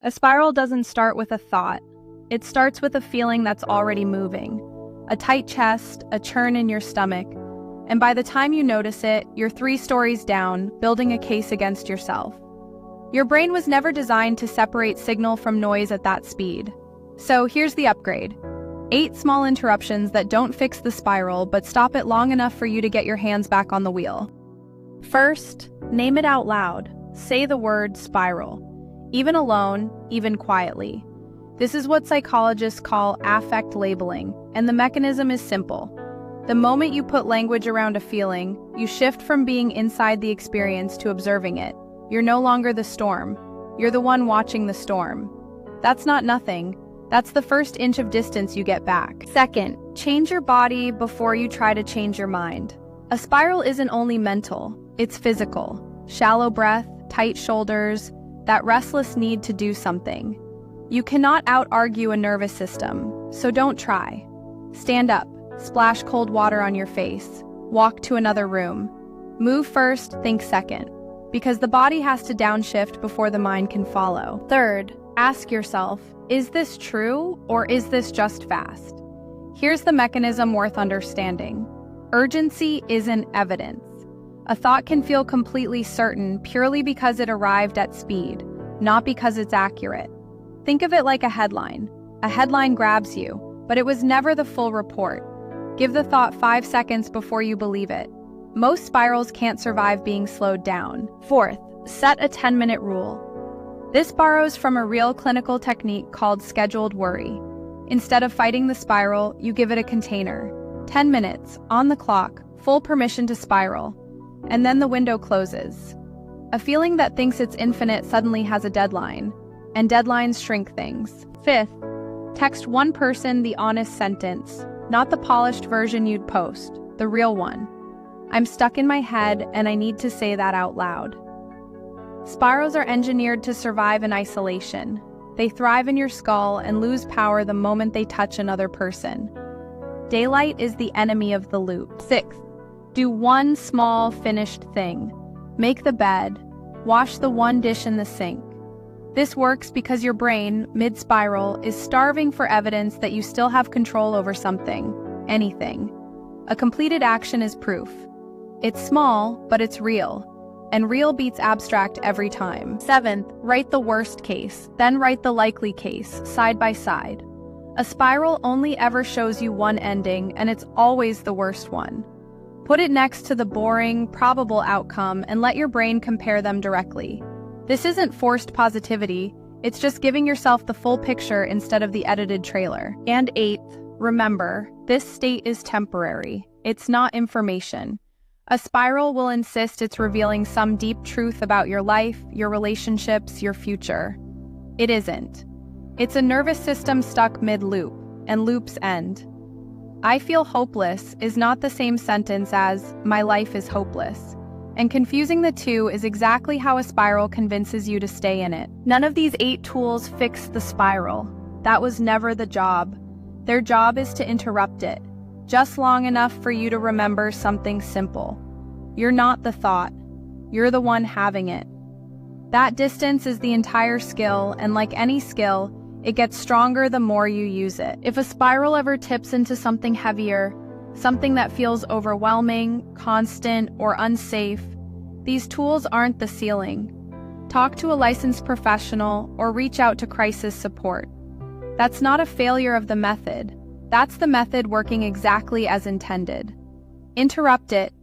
A spiral doesn't start with a thought. It starts with a feeling that's already moving. A tight chest, a churn in your stomach, and by the time you notice it, you're 3 stories down, building a case against yourself. Your brain was never designed to separate signal from noise at that speed. So here's the upgrade. 8 small interruptions that don't fix the spiral but stop it long enough for you to get your hands back on the wheel. First, name it out loud. Say the word spiral. Even alone, even quietly. This is what psychologists call affect labeling, and the mechanism is simple. The moment you put language around a feeling, you shift from being inside the experience to observing it. You're no longer the storm. You're the one watching the storm. That's not nothing. That's the first inch of distance you get back. Second, change your body before you try to change your mind. A spiral isn't only mental, it's physical. Shallow breath, tight shoulders, that restless need to do something. You cannot out-argue a nervous system, so don't try. Stand up, splash cold water on your face, walk to another room. Move first, think second, because the body has to downshift before the mind can follow. Third, ask yourself, is this true or is this just fast? Here's the mechanism worth understanding. Urgency isn't evidence. A thought can feel completely certain purely because it arrived at speed, not because it's accurate. Think of it like a headline. A headline grabs you, but it was never the full report. Give the thought 5 seconds before you believe it. Most spirals can't survive being slowed down. Fourth, set a 10-minute rule. This borrows from a real clinical technique called scheduled worry. Instead of fighting the spiral, you give it a container. 10 minutes, on the clock, full permission to spiral. And then the window closes. A feeling that thinks it's infinite suddenly has a deadline, and deadlines shrink things. Fifth, text one person the honest sentence, not the polished version you'd post, the real one. I'm stuck in my head and I need to say that out loud. Spirals are engineered to survive in isolation. They thrive in your skull and lose power the moment they touch another person. Daylight is the enemy of the loop. Sixth, do one small, finished thing. Make the bed. Wash the one dish in the sink. This works because your brain, mid-spiral, is starving for evidence that you still have control over something, anything. A completed action is proof. It's small, but it's real. And real beats abstract every time. Seventh, write the worst case, then write the likely case, side by side. A spiral only ever shows you one ending, and it's always the worst one. Put it next to the boring, probable outcome and let your brain compare them directly. This isn't forced positivity, it's just giving yourself the full picture instead of the edited trailer. And eighth, remember, this state is temporary. It's not information. A spiral will insist it's revealing some deep truth about your life, your relationships, your future. It isn't. It's a nervous system stuck mid-loop, and loops end. I feel hopeless is not the same sentence as my life is hopeless. And confusing the two is exactly how a spiral convinces you to stay in it. None of these 8 tools fix the spiral. That was never the job. Their job is to interrupt it, just long enough for you to remember something simple. You're not the thought. You're the one having it. That distance is the entire skill, and like any skill, it gets stronger the more you use it. If a spiral ever tips into something heavier, something that feels overwhelming, constant, or unsafe, these tools aren't the ceiling. Talk to a licensed professional or reach out to crisis support. That's not a failure of the method. That's the method working exactly as intended. Interrupt it,